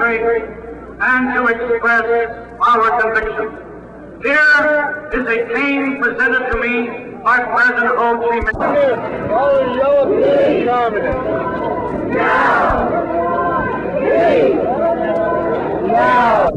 demonstrate and to express our conviction. Here is a cane presented to me by President Ho Chi Minh. All the yellow city communists. Now! Hey! Now!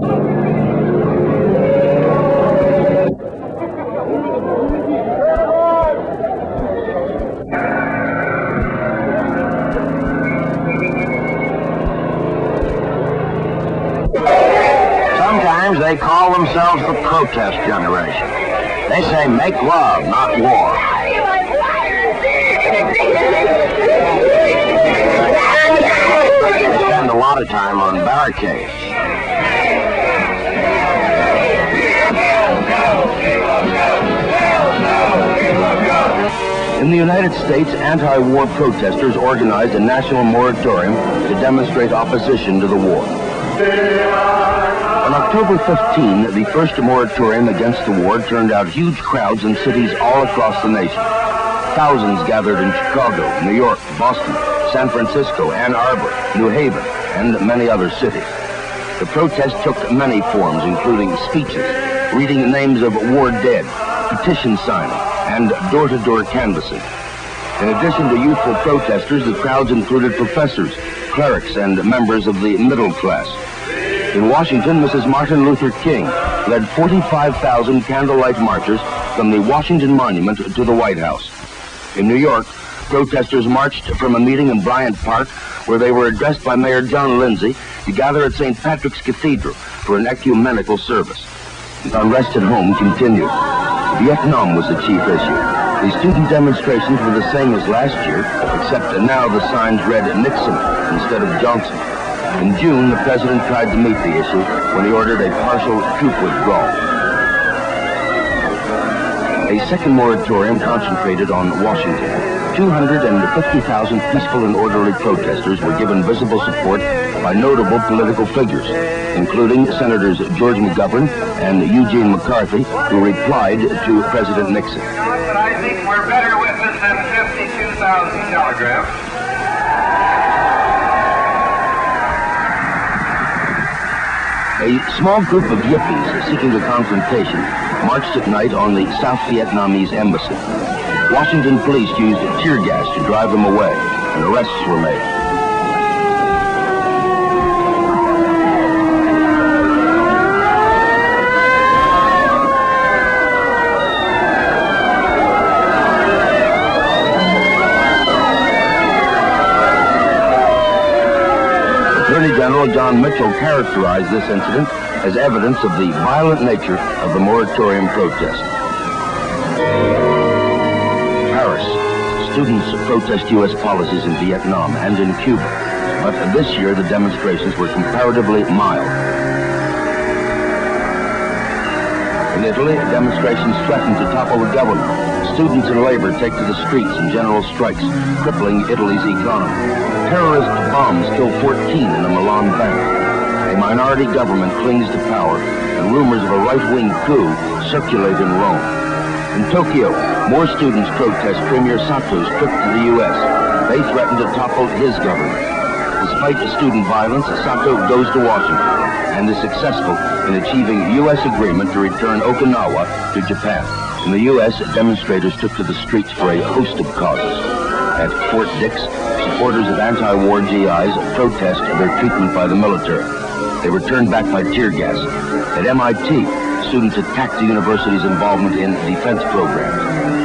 Sometimes they call themselves the protest generation. They say make love, not war. They spend a lot of time on barricades. In the United States, anti-war protesters organized a national moratorium to demonstrate opposition to the war. On October 15, the first moratorium against the war turned out huge crowds in cities all across the nation. Thousands gathered in Chicago, New York, Boston, San Francisco, Ann Arbor, New Haven, and many other cities. The protest took many forms, including speeches, reading the names of war dead, petition signing, and door-to-door canvassing. In addition to youthful protesters, the crowds included professors, clerics, and members of the middle class. In Washington, Mrs. Martin Luther King led 45,000 candlelight marchers from the Washington Monument to the White House. In New York, protesters marched from a meeting in Bryant Park where they were addressed by Mayor John Lindsay to gather at St. Patrick's Cathedral for an ecumenical service. The unrest at home continued. Vietnam was the chief issue. The student demonstrations were the same as last year, except now the signs read Nixon instead of Johnson. In June, the president tried to meet the issue when he ordered a partial troop withdrawal. A second moratorium concentrated on Washington. 250,000 peaceful and orderly protesters were given visible support by notable political figures, including Senators George McGovern and Eugene McCarthy, who replied to President Nixon. But I think we're better witness than 52,000 telegrams. A small group of yippies seeking a confrontation marched at night on the South Vietnamese embassy. Washington police used tear gas to drive them away, and arrests were made. Attorney General John Mitchell characterized this incident as evidence of the violent nature of the moratorium protest. Paris. Students protest U.S. policies in Vietnam and in Cuba, but this year the demonstrations were comparatively mild. In Italy, demonstrations threatened to topple the government. Students and labor take to the streets in general strikes, crippling Italy's economy. Terrorist bombs kill 14 in a Milan bank. A minority government clings to power, and rumors of a right-wing coup circulate in Rome. In Tokyo, more students protest Premier Sato's trip to the U.S. They threaten to topple his government. Despite the student violence, Sato goes to Washington and is successful in achieving U.S. agreement to return Okinawa to Japan. In the U.S., demonstrators took to the streets for a host of causes. At Fort Dix, supporters of anti-war GIs protest their treatment by the military. They were turned back by tear gas. At MIT, students attacked the university's involvement in defense programs.